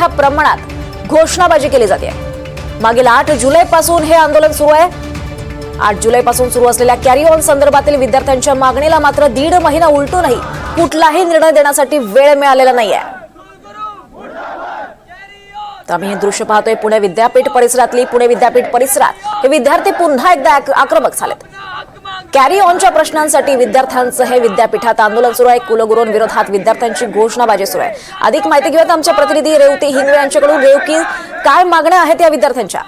मोठ्या प्रमाणात घोषणाबाजी केली जाते। मागील 8 जुलैपासून हे आंदोलन सुरू आहे। 8 जुलैपासून सुरू असलेल्या कॅरी ऑन संदर्भातील विद्यार्थ्यांच्या मागणीला मात्र 1.5 महिना उलटूनही कुठलाही निर्णय देण्यासाठी वेळ मिळालेला नाहीये। तर आम्ही हे दृश्य पाहतोय पुणे विद्यापीठ परिसरातली। पुणे विद्यापीठ परिसरात हे विद्यार्थी पुन्हा एकदा आक्रमक झालेत। कॅरी ऑनच्या प्रश्नांसाठी विद्यार्थ्यांचं हे विद्यापीठात आंदोलन सुरू आहे। कुलगुरूंविरोधात विद्यार्थ्यांची घोषणाबाजी सुरू आहे। अधिक माहिती घेऊयात आमच्या प्रतिनिधी रेवती हिंगवे यांच्याकडून। रेवती, काय मागण्या आहेत या विद्यार्थ्यांच्या?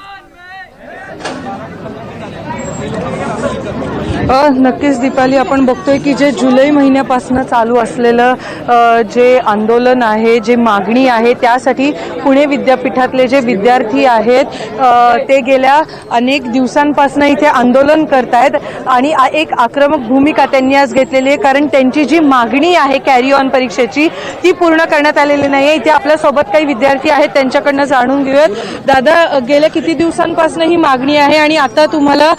नक्कीच दीपाली, आपण बघतोय की जे जुलै महिन्यापासून चालू असलेलं जे आंदोलन आहे, जे मागणी आहे, त्यासाठी पुणे विद्यापीठातले जे विद्यार्थी आहेत ते गेल्या अनेक दिवसांपासून इथे आंदोलन करतायत आणि एक आक्रमक भूमिका त्यांनी आज घेतलेली आहे। कारण त्यांची जी मागणी आहे कॅरी ऑन परीक्षेची ती पूर्ण करण्यात आलेली नाही आहे। इथे आपल्यासोबत काही विद्यार्थी आहेत, त्यांच्याकडनं जाणून घेऊयात। दादा, गेल्या किती दिवसांपासून ही मागणी आहे आणि आता तुम्हाला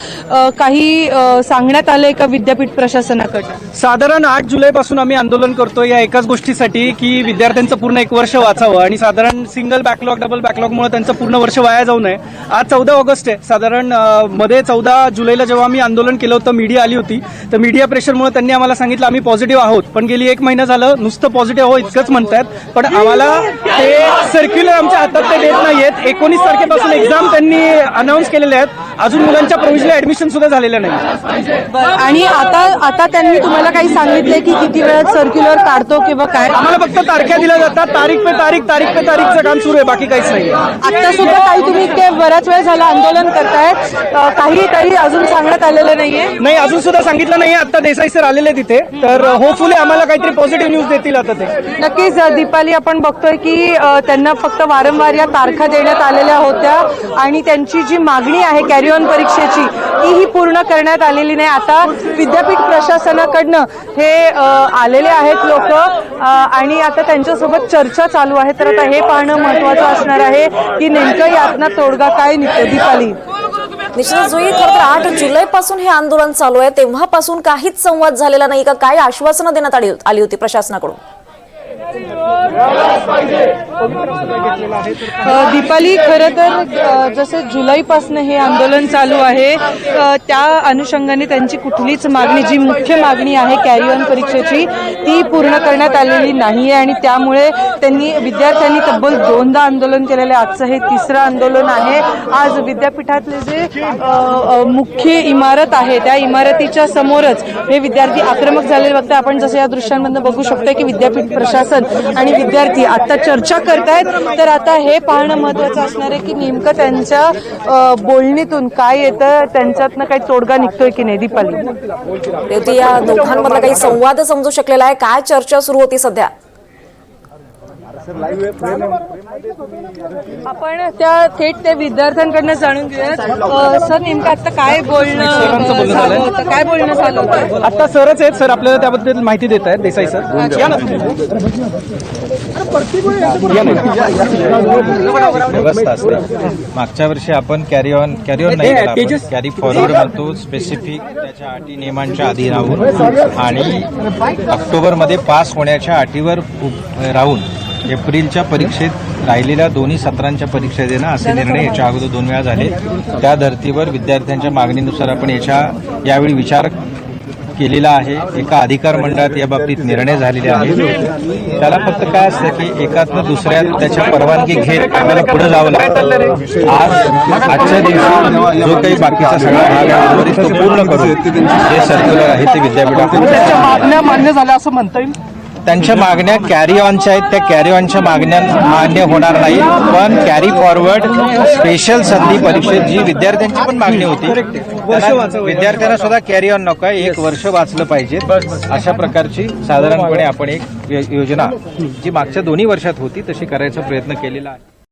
काही सांगण्यात आलंय का विद्यापीठ प्रशासनाकडे? साधारण 8 जुलैपासून आम्ही आंदोलन करतोय या एकाच गोष्टीसाठी की विद्यार्थ्यांचं पूर्ण 1 वर्ष वाचावं आणि साधारण सिंगल बॅकलॉग डबल बॅकलॉगमुळे त्यांचं पूर्ण वर्ष वाया जाऊ नये। आज 14 ऑगस्ट आहे। साधारण मध्ये 14 जुलैला जेव्हा आम्ही आंदोलन केलं होतं, मीडिया आली होती, तर मीडिया प्रेशरमुळे त्यांनी आम्हाला सांगितलं आम्ही पॉझिटिव्ह आहोत, पण गेली 1 महिना झालं नुसतं पॉझिटिव्ह आहोत इतकंच म्हणतात, पण आम्हाला ते सर्क्युलर आमच्या हातात ते देत नाहीयेत। 19 तारखेपासून एक्झाम त्यांनी अनाऊन्स केलेल्या आहेत, अजून मुलांच्या प्रोव्हिजनल ऍडमिशन सुद्धा झालेलं नाही। आणि आता त्यांनी तुम्हाला काही सांगितलंय की किती वेळात सर्क्युलर काढतो किंवा काय? आम्हाला फक्त तारख्या दिल्या जातात, तारीख पे तारीखचं काम सुरू आहे, बाकी काहीच नाही। आता सुद्धा काही तुम्ही इतके बराच वेळ झाला आंदोलन करतायत, काही तरी अजून सांगण्यात आलेलं नाहीये? नाही, अजून सुद्धा सांगितलं नाही। आता देसाई सर आलेले तिथे, तर होपफुली आम्हाला काहीतरी पॉझिटिव्ह न्यूज देतील आता ते। नक्कीच दीपाली, आपण बघतोय की त्यांना फक्त वारंवार या तारखा देण्यात आलेल्या होत्या आणि त्यांची जी मागणी आहे कॅरी ऑन परीक्षेची तीही पूर्ण करण्यात आलेली नाही। आता विद्यापीठ प्रशासनाकडनं हे आलेले आहेत लोक आणि आता त्यांच्यासोबत चर्चा चालू आहे। तर आता हे पाहणं महत्त्वाचं असणार आहे की नेमकं यातनं तोडगा काय निघतो। दीपाली, निश्चितच जुई, खरं तर 8 जुलैपासून हे आंदोलन चालू आहे, तेव्हापासून काहीच संवाद झालेला नाही का? काय आश्वासनं देण्यात आली होती प्रशासनाकडून? दीपाली, खरं तर जसं जुलैपासून हे आंदोलन चालू आहे त्या अनुषंगाने त्यांची कुठलीच मागणी, जी मुख्य मागणी आहे कॅरी ऑन परीक्षेची, ती पूर्ण करण्यात आलेली नाही आहे आणि त्यामुळे विद्यार्थ्यांनी तब्बल 2दा आंदोलन केलेलं आहे। आजचं हे 3रं आंदोलन आहे। आज विद्यापीठातले जे मुख्य इमारत आहे त्या इमारतीच्या समोरच हे विद्यार्थी आक्रमक झालेले बघता आपण। जसं या दृश्यांमधून बघू शकतो की विद्यापीठ प्रशासन आणि विद्यार्थी आता चर्चा करतायत। तर आता हे पाहणं महत्त्वाचं असणार आहे की नेमकं त्यांच्या बोलणीतून काय येतं, त्यांच्यातनं काही तोडगा निघतोय की नाही। दीपाली, या दोघांमधला काही संवाद समजू शकलेला आहे? काय चर्चा सुरू होती सध्या? आपण त्या थेट त्या विद्यार्थ्यांकडनं जाणून घेऊयात। सर, नेमकं आता काय बोलणं झालं होतं? आता सरच आहेत, सर आपल्याला त्याबद्दल माहिती देत आहेत। देसाई सर, या ना। व्यवस्था असते। मागच्या वर्षी आपण कॅरी ऑन नाही, कॅरी फॉरवर्ड म्हणतो, स्पेसिफिक त्याच्या अटी नियमांच्या अधीन राहून आणि ऑक्टोबरमध्ये पास होण्याच्या अटीवर राहून एप्रिलच्या परीक्षेत राहिलेल्या दोन्ही सत्रांच्या परीक्षा देणं असे निर्णय याच्या अगोदर 2 वेळा झाले। त्या धर्तीवर विद्यार्थ्यांच्या मागणीनुसार आपण यावेळी विचार केलेला आहे। एका अधिकार मंडळात याबाबतीत निर्णय झालेले आहे। त्याला फक्त काय असतं की एकातनं दुसऱ्यात त्याच्या परवानगी घेत आम्हाला पुढे जावं लागतं। आजच्या दिवशी जो काही बाकीचा सगळा भाग आहे उर्वरित तो पूर्ण करून जे सर्क्युलर आहे ते विद्यापीठात मागण्या मान्य झाल्या असं म्हणता येईल। त्यांच्या मागण्या कॅरी ऑनच्या आहेत, त्या कॅरी ऑनच्या मागण्या मान्य होणार नाही, पण कॅरी फॉरवर्ड स्पेशल संधी परीक्षेत जी विद्यार्थ्यांची पण मागणी होती, विद्यार्थ्यांना सुद्धा कॅरी ऑन नको आहे, 1 वर्ष वाचलं पाहिजे, अशा प्रकारची साधारणपणे आपण एक योजना जी मागच्या 2 वर्षात होती तशी करायचा प्रयत्न केलेला आहे।